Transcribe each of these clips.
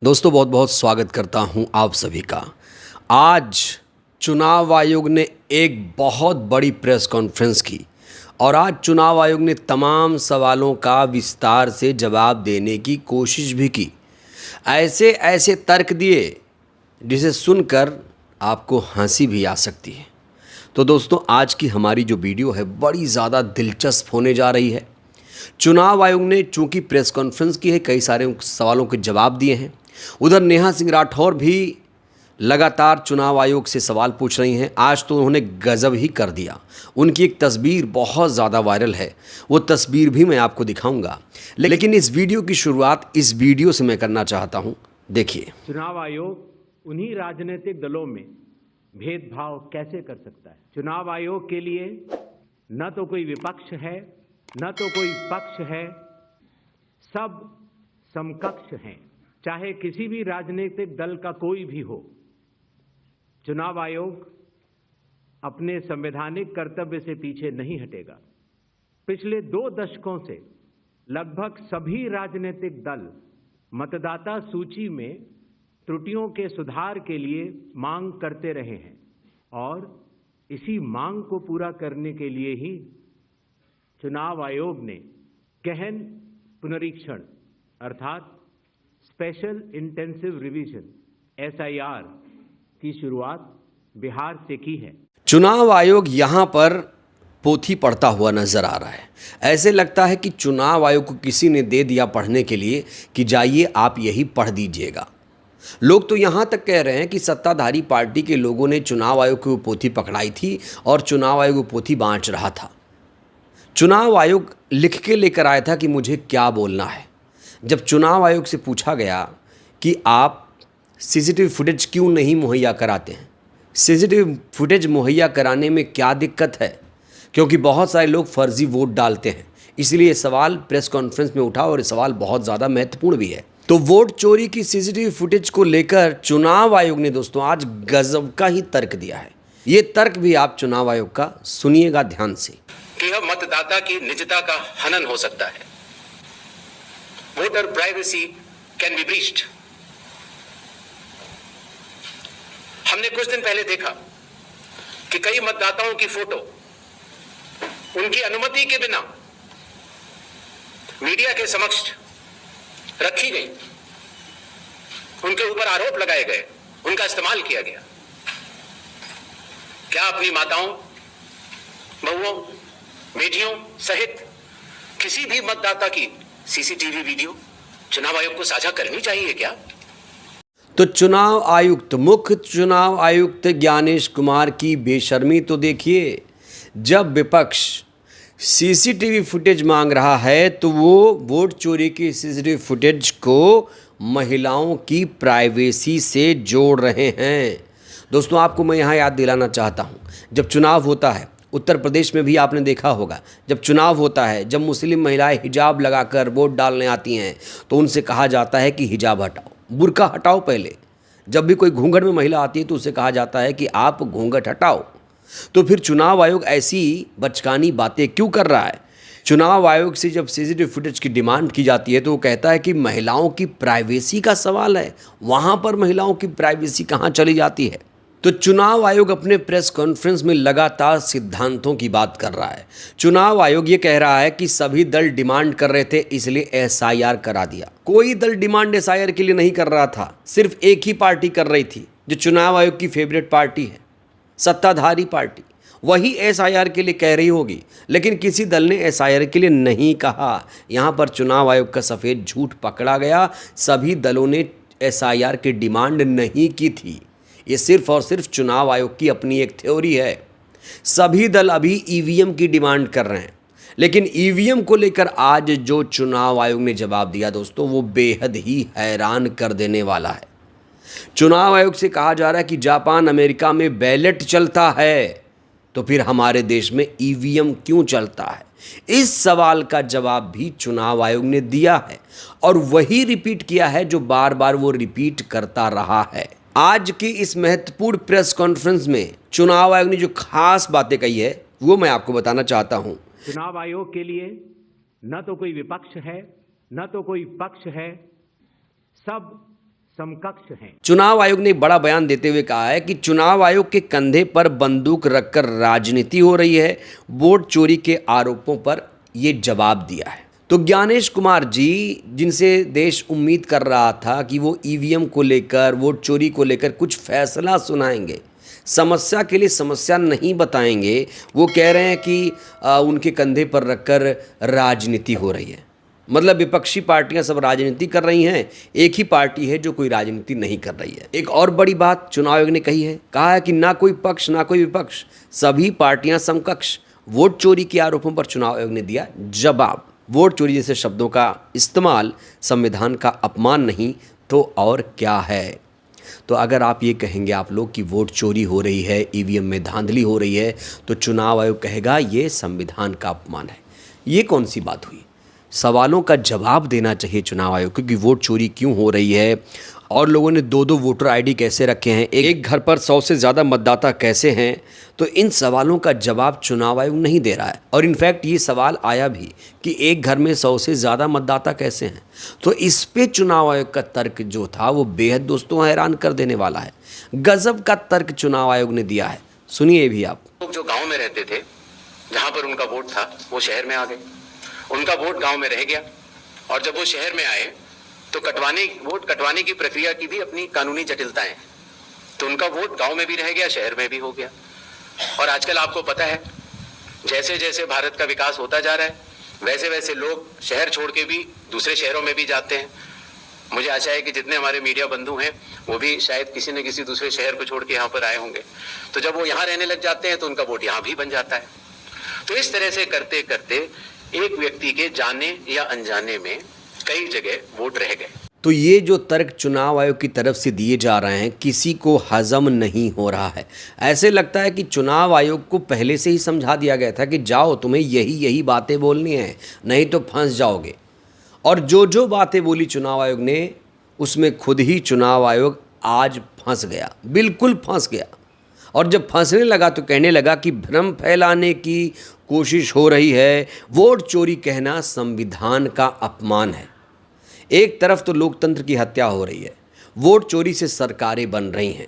दोस्तों बहुत बहुत स्वागत करता हूं आप सभी का। आज चुनाव आयोग ने एक बहुत बड़ी प्रेस कॉन्फ्रेंस की और आज चुनाव आयोग ने तमाम सवालों का विस्तार से जवाब देने की कोशिश भी की। ऐसे ऐसे तर्क दिए जिसे सुनकर आपको हंसी भी आ सकती है। तो दोस्तों आज की हमारी जो वीडियो है बड़ी ज़्यादा दिलचस्प होने जा रही है। चुनाव आयोग ने चूंकि प्रेस कॉन्फ्रेंस की है, कई सारे सवालों के जवाब दिए हैं। उधर नेहा सिंह राठौर भी लगातार चुनाव आयोग से सवाल पूछ रही हैं। आज तो उन्होंने गजब ही कर दिया। उनकी एक तस्वीर बहुत ज़्यादा वायरल है, वो तस्वीर भी मैं आपको दिखाऊंगा। लेकिन इस वीडियो की शुरुआत इस वीडियो से मैं करना चाहता हूं। देखिए, चुनाव आयोग उन्हीं राजनीतिक दलों में भेदभाव कैसे कर सकता है? चुनाव आयोग के लिए न तो कोई विपक्ष है, न तो कोई पक्ष है, सब समकक्ष हैं, चाहे किसी भी राजनीतिक दल का कोई भी हो। चुनाव आयोग अपने संवैधानिक कर्तव्य से पीछे नहीं हटेगा। पिछले 2 दशकों से लगभग सभी राजनीतिक दल मतदाता सूची में त्रुटियों के सुधार के लिए मांग करते रहे हैं और इसी मांग को पूरा करने के लिए ही चुनाव आयोग ने गहन पुनरीक्षण अर्थात स्पेशल इंटेंसिव रिवीजन SIR की शुरुआत बिहार से की है। चुनाव आयोग यहाँ पर पोथी पढ़ता हुआ नजर आ रहा है। ऐसे लगता है कि चुनाव आयोग को किसी ने दे दिया पढ़ने के लिए कि जाइए आप यही पढ़ दीजिएगा। लोग तो यहाँ तक कह रहे हैं कि सत्ताधारी पार्टी के लोगों ने चुनाव आयोग की वो पोथी पकड़ाई थी और चुनाव आयोग वो पोथी बांट रहा था। चुनाव आयोग लिख के लेकर आया था कि मुझे क्या बोलना है। जब चुनाव आयोग से पूछा गया कि आप सीसीटीवी फुटेज क्यों नहीं मुहैया कराते हैं, सीसीटीवी फुटेज मुहैया कराने में क्या दिक्कत है, क्योंकि बहुत सारे लोग फर्जी वोट डालते हैं, इसलिए ये सवाल प्रेस कॉन्फ्रेंस में उठा और ये सवाल बहुत ज़्यादा महत्वपूर्ण भी है। तो वोट चोरी की सीसीटीवी फुटेज को लेकर चुनाव आयोग ने दोस्तों आज गजब का ही तर्क दिया है। ये तर्क भी आप चुनाव आयोग का सुनिएगा ध्यान से कि यह मतदाता की निजता का हनन हो सकता है। Voter privacy can be breached. हमने कुछ दिन पहले देखा कि कई मतदाताओं की फोटो उनकी अनुमति के बिना मीडिया के समक्ष रखी गई, उनके ऊपर आरोप लगाए गए, उनका इस्तेमाल किया गया। क्या अपनी माताओं, बहुओं, बेटियों सहित किसी भी मतदाता की सीसीटीवी वीडियो चुनाव आयोग को साझा करनी चाहिए क्या? तो चुनाव आयुक्त, मुख्य चुनाव आयुक्त ज्ञानेश कुमार की बेशर्मी तो देखिए। जब विपक्ष सीसीटीवी फुटेज मांग रहा है तो वो वोट चोरी की सीसीटीवी फुटेज को महिलाओं की प्राइवेसी से जोड़ रहे हैं। दोस्तों आपको मैं यहाँ याद दिलाना चाहता हूँ, जब चुनाव होता है उत्तर प्रदेश में भी आपने देखा होगा, जब चुनाव होता है, जब मुस्लिम महिलाएं हिजाब लगाकर वोट डालने आती हैं तो उनसे कहा जाता है कि हिजाब हटाओ, बुर्का हटाओ। पहले जब भी कोई घूंघट में महिला आती है तो उसे कहा जाता है कि आप घूंघट हटाओ। तो फिर चुनाव आयोग ऐसी बचकानी बातें क्यों कर रहा है? चुनाव आयोग से जब सीसीटीवी फुटेज की डिमांड की जाती है तो वो कहता है कि महिलाओं की प्राइवेसी का सवाल है। वहाँ पर महिलाओं की प्राइवेसी कहाँ चली जाती है? तो चुनाव आयोग अपने प्रेस कॉन्फ्रेंस में लगातार सिद्धांतों की बात कर रहा है। चुनाव आयोग ये कह रहा है कि सभी दल डिमांड कर रहे थे इसलिए SIR करा दिया। कोई दल डिमांड SIR के लिए नहीं कर रहा था, सिर्फ एक ही पार्टी कर रही थी जो चुनाव आयोग की फेवरेट पार्टी है, सत्ताधारी पार्टी। वही SIR के लिए कह रही होगी, लेकिन किसी दल ने SIR के लिए नहीं कहा। यहाँ पर चुनाव आयोग का सफ़ेद झूठ पकड़ा गया। सभी दलों ने SIR की डिमांड नहीं की थी। ये सिर्फ और सिर्फ चुनाव आयोग की अपनी एक थ्योरी है। सभी दल अभी EVM की डिमांड कर रहे हैं, लेकिन EVM को लेकर आज जो चुनाव आयोग ने जवाब दिया दोस्तों वो बेहद ही हैरान कर देने वाला है। चुनाव आयोग से कहा जा रहा है कि जापान अमेरिका में बैलेट चलता है तो फिर हमारे देश में EVM क्यों चलता है? इस सवाल का जवाब भी चुनाव आयोग ने दिया है और वही रिपीट किया है जो बार बार वो रिपीट करता रहा है। आज की इस महत्वपूर्ण प्रेस कॉन्फ्रेंस में चुनाव आयोग ने जो खास बातें कही है वो मैं आपको बताना चाहता हूं। चुनाव आयोग के लिए न तो कोई विपक्ष है, न तो कोई पक्ष है, सब समकक्ष हैं। चुनाव आयोग ने बड़ा बयान देते हुए कहा है कि चुनाव आयोग के कंधे पर बंदूक रखकर राजनीति हो रही है, वोट चोरी के आरोपों पर ये जवाब दिया है। तो ज्ञानेश कुमार जी, जिनसे देश उम्मीद कर रहा था कि वो ईवीएम को लेकर, वोट चोरी को लेकर कुछ फैसला सुनाएंगे, समस्या के लिए समस्या नहीं बताएंगे, वो कह रहे हैं कि उनके कंधे पर रखकर राजनीति हो रही है। मतलब विपक्षी पार्टियां सब राजनीति कर रही हैं, एक ही पार्टी है जो कोई राजनीति नहीं कर रही है। एक और बड़ी बात चुनाव आयोग ने कही है, कहा है कि ना कोई पक्ष ना कोई विपक्ष, सभी पार्टियां समकक्ष। वोट चोरी के आरोपों पर चुनाव आयोग ने दिया जवाब। वोट चोरी जैसे शब्दों का इस्तेमाल संविधान का अपमान नहीं तो और क्या है। तो अगर आप ये कहेंगे आप लोग कि वोट चोरी हो रही है, ईवीएम में धांधली हो रही है, तो चुनाव आयोग कहेगा ये संविधान का अपमान है। ये कौन सी बात हुई? सवालों का जवाब देना चाहिए चुनाव आयोग को कि वोट चोरी क्यों हो रही है, और लोगों ने 2-2 वोटर आईडी कैसे रखे हैं, एक घर पर 100 से ज़्यादा मतदाता कैसे हैं। तो इन सवालों का जवाब चुनाव आयोग नहीं दे रहा है। और इनफैक्ट ये सवाल आया भी कि एक घर में 100 से ज़्यादा मतदाता कैसे हैं। तो इस पे चुनाव आयोग का तर्क जो था वो बेहद दोस्तों हैरान कर देने वाला है। गजब का तर्क चुनाव आयोग ने दिया है, सुनिए भी आप। लोग जो गांव में रहते थे, जहां पर उनका वोट था, वो शहर में आ गए, उनका वोट गांव में रह गया, और जब वो शहर में आए तो वोट कटवाने की प्रक्रिया की भी अपनी कानूनी जटिलताएं हैं। तो उनका वोट गांव में भी रह गया, शहर में भी हो गया। और आजकल आपको पता है, जैसे जैसे भारत का विकास होता जा रहा है, वैसे वैसे लोग शहर छोड़ के भी दूसरे शहरों में भी जाते हैं। मुझे आशा है कि जितने हमारे मीडिया बंधु हैं वो भी शायद किसी न किसी दूसरे शहर को छोड़ के यहाँ पर आए होंगे। तो जब वो यहाँ रहने लग जाते हैं तो उनका वोट यहाँ भी बन जाता है। तो इस तरह से करते करते एक व्यक्ति के जाने या अनजाने में कई जगह वोट रह गए। तो ये जो तर्क चुनाव आयोग की तरफ से दिए जा रहे हैं, किसी को हजम नहीं हो रहा है। ऐसे लगता है कि चुनाव आयोग को पहले से ही समझा दिया गया था कि जाओ, तुम्हें यही बातें बोलनी है, नहीं तो फंस जाओगे। और जो बातें बोली चुनाव आयोग ने, उसमें खुद ही चुनाव आयोग आज फंस गया, बिल्कुल फंस गया। और जब फंसने लगा तो कहने लगा कि भ्रम फैलाने की कोशिश हो रही है, वोट चोरी कहना संविधान का अपमान है। एक तरफ तो लोकतंत्र की हत्या हो रही है, वोट चोरी से सरकारें बन रही हैं,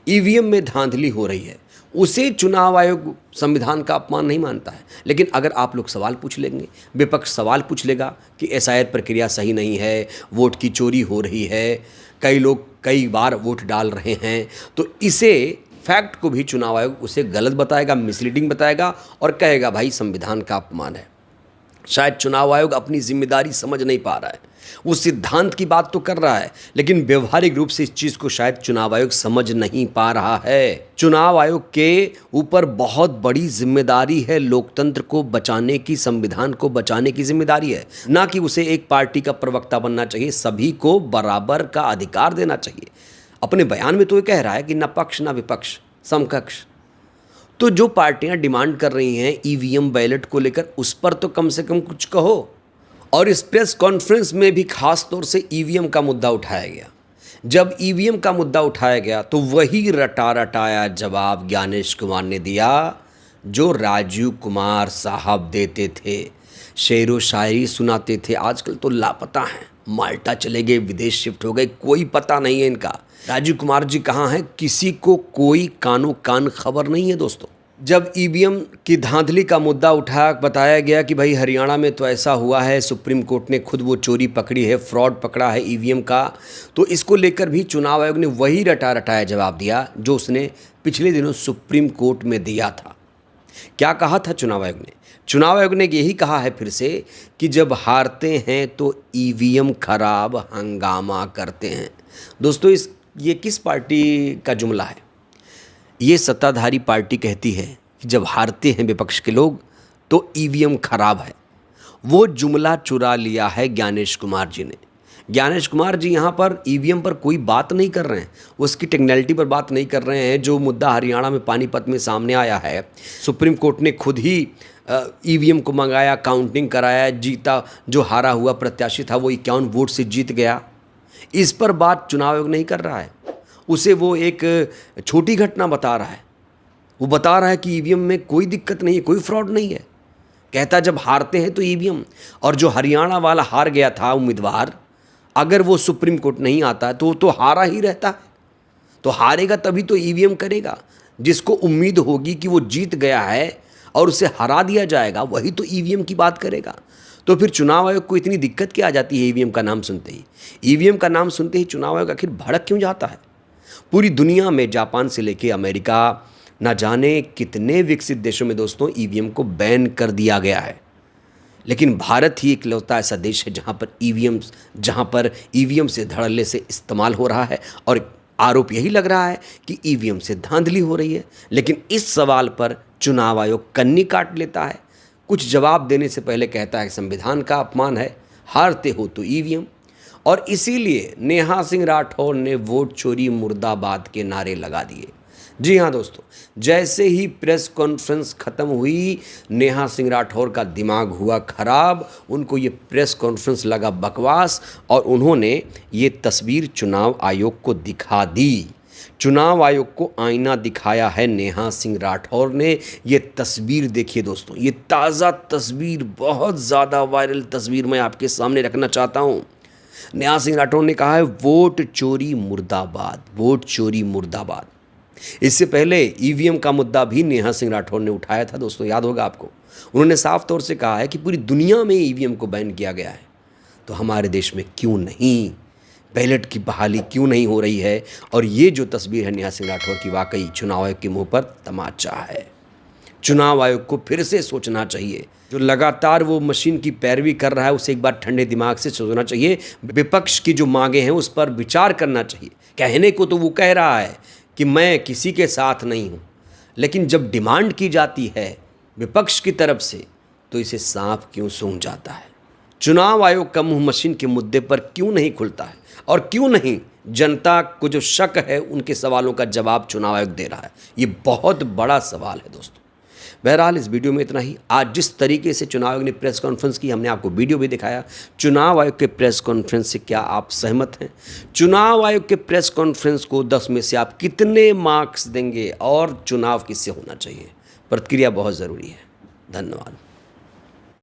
ईवीएम में धांधली हो रही है, उसे चुनाव आयोग संविधान का अपमान नहीं मानता है। लेकिन अगर आप लोग सवाल पूछ लेंगे, विपक्ष सवाल पूछ लेगा कि एसआईआर प्रक्रिया सही नहीं है, वोट की चोरी हो रही है, कई लोग कई बार वोट डाल रहे हैं, तो इसे फैक्ट को भी चुनाव आयोग उसे गलत बताएगा, मिसलीडिंग बताएगा और कहेगा भाई संविधान का अपमान है। शायद चुनाव आयोग अपनी जिम्मेदारी समझ नहीं पा रहा है। वो सिद्धांत की बात तो कर रहा है, लेकिन व्यवहारिक रूप से इस चीज़ को शायद चुनाव आयोग समझ नहीं पा रहा है। चुनाव आयोग के ऊपर बहुत बड़ी जिम्मेदारी है, लोकतंत्र को बचाने की, संविधान को बचाने की जिम्मेदारी है। ना कि उसे एक पार्टी का प्रवक्ता बनना चाहिए, सभी को बराबर का अधिकार देना चाहिए। अपने बयान में तो ये कह रहा है कि न पक्ष न विपक्ष, समकक्ष। तो जो पार्टियां डिमांड कर रही हैं ईवीएम बैलेट को लेकर, उस पर तो कम से कम कुछ कहो। और इस प्रेस कॉन्फ्रेंस में भी खास तौर से ईवीएम का मुद्दा उठाया गया। जब ईवीएम का मुद्दा उठाया गया तो वही रटाया जवाब ज्ञानेश कुमार ने दिया जो राजीव कुमार साहब देते थे, शेरो शायरी सुनाते थे। आजकल तो लापता हैं, माल्टा चले गए, विदेश शिफ्ट हो गए, कोई पता नहीं है इनका। राजीव कुमार जी कहाँ हैं, किसी को कोई कानो कान खबर नहीं है दोस्तों। जब ईवीएम की धांधली का मुद्दा उठा, बताया गया कि भाई हरियाणा में तो ऐसा हुआ है, सुप्रीम कोर्ट ने खुद वो चोरी पकड़ी है, फ्रॉड पकड़ा है ईवीएम का, तो इसको लेकर भी चुनाव आयोग ने वही रटाया जवाब दिया जो उसने पिछले दिनों सुप्रीम कोर्ट में दिया था। क्या कहा था चुनाव आयोग ने? चुनाव आयोग ने यही कहा है फिर से कि जब हारते हैं तो ईवीएम खराब हंगामा करते हैं। दोस्तों ये किस पार्टी का जुमला है? ये सत्ताधारी पार्टी कहती है कि जब हारते हैं विपक्ष के लोग तो ईवीएम खराब है। वो जुमला चुरा लिया है ज्ञानेश कुमार जी ने। ज्ञानेश कुमार जी यहाँ पर ईवीएम पर कोई बात नहीं कर रहे हैं, उसकी टेक्निकलिटी पर बात नहीं कर रहे हैं। जो मुद्दा हरियाणा में पानीपत में सामने आया है, सुप्रीम कोर्ट ने खुद ही ईवीएम को मंगाया, काउंटिंग कराया, जीता। जो हारा हुआ प्रत्याशी था वो 51 वोट से जीत गया। इस पर बात चुनाव आयोग नहीं कर रहा है, उसे वो एक छोटी घटना बता रहा है। वो बता रहा है कि ईवीएम में कोई दिक्कत नहीं है, कोई फ्रॉड नहीं है। कहता जब हारते हैं तो ईवीएम। और जो हरियाणा वाला हार गया था उम्मीदवार, अगर वो सुप्रीम कोर्ट नहीं आता तो वो तो हारा ही रहता है। तो हारेगा तभी तो ईवीएम करेगा। जिसको उम्मीद होगी कि वो जीत गया है और उसे हरा दिया जाएगा, वही तो ईवीएम की बात करेगा। तो फिर चुनाव आयोग को इतनी दिक्कत क्या आ जाती है ईवीएम का नाम सुनते ही? ईवीएम का नाम सुनते ही चुनाव आयोग आखिर भड़क क्यों जाता है? पूरी दुनिया में जापान से लेके अमेरिका, ना जाने कितने विकसित देशों में दोस्तों ईवीएम को बैन कर दिया गया है। लेकिन भारत ही इकलौता ऐसा देश है जहाँ पर ईवीएम से धड़ल्ले से इस्तेमाल हो रहा है और आरोप यही लग रहा है कि ईवीएम से धांधली हो रही है। लेकिन इस सवाल पर चुनाव आयोग कन्नी काट लेता है। कुछ जवाब देने से पहले कहता है संविधान का अपमान है, हारते हो तो ईवीएम। और इसीलिए नेहा सिंह राठौर ने वोट चोरी मुर्दाबाद के नारे लगा दिए। जी हाँ दोस्तों, जैसे ही प्रेस कॉन्फ्रेंस खत्म हुई, नेहा सिंह राठौर का दिमाग हुआ खराब। उनको ये प्रेस कॉन्फ्रेंस लगा बकवास और उन्होंने ये तस्वीर चुनाव आयोग को दिखा दी। चुनाव आयोग को आईना दिखाया है नेहा सिंह राठौर ने। ये तस्वीर देखिए दोस्तों, ये ताज़ा तस्वीर, बहुत ज़्यादा वायरल तस्वीर मैं आपके सामने रखना चाहता हूँ। नेहा सिंह राठौर ने कहा है वोट चोरी मुर्दाबाद, वोट चोरी मुर्दाबाद। इससे पहले ईवीएम का मुद्दा भी नेहा सिंह राठौर ने उठाया था दोस्तों, याद होगा आपको। उन्होंने साफ तौर से कहा है कि पूरी दुनिया में ईवीएम को बैन किया गया है, तो हमारे देश में क्यों नहीं, बैलेट की बहाली क्यों नहीं हो रही है। और ये जो तस्वीर है नेहा सिंह राठौर की, वाकई चुनाव आयोग के मुंह पर तमाचा है। चुनाव आयोग को फिर से सोचना चाहिए। जो लगातार वो मशीन की पैरवी कर रहा है, उसे एक बार ठंडे दिमाग से सोचना चाहिए। विपक्ष की जो मांगे हैं उस पर विचार करना चाहिए। कहने को तो वो कह रहा है कि मैं किसी के साथ नहीं हूँ, लेकिन जब डिमांड की जाती है विपक्ष की तरफ से तो इसे सांप क्यों सूंघ जाता है। चुनाव आयोग का मुंह मशीन के मुद्दे पर क्यों नहीं खुलता है और क्यों नहीं जनता को जो शक है उनके सवालों का जवाब चुनाव आयोग दे रहा है। ये बहुत बड़ा सवाल है दोस्तों। बहरहाल इस वीडियो में इतना ही। आज जिस तरीके से चुनाव आयोग ने प्रेस कॉन्फ्रेंस की, हमने आपको वीडियो भी दिखाया। चुनाव आयोग के प्रेस कॉन्फ्रेंस से क्या आप सहमत हैं? चुनाव आयोग के प्रेस कॉन्फ्रेंस को 10 में से आप कितने मार्क्स देंगे और चुनाव किससे होना चाहिए? प्रतिक्रिया बहुत ज़रूरी है। धन्यवाद।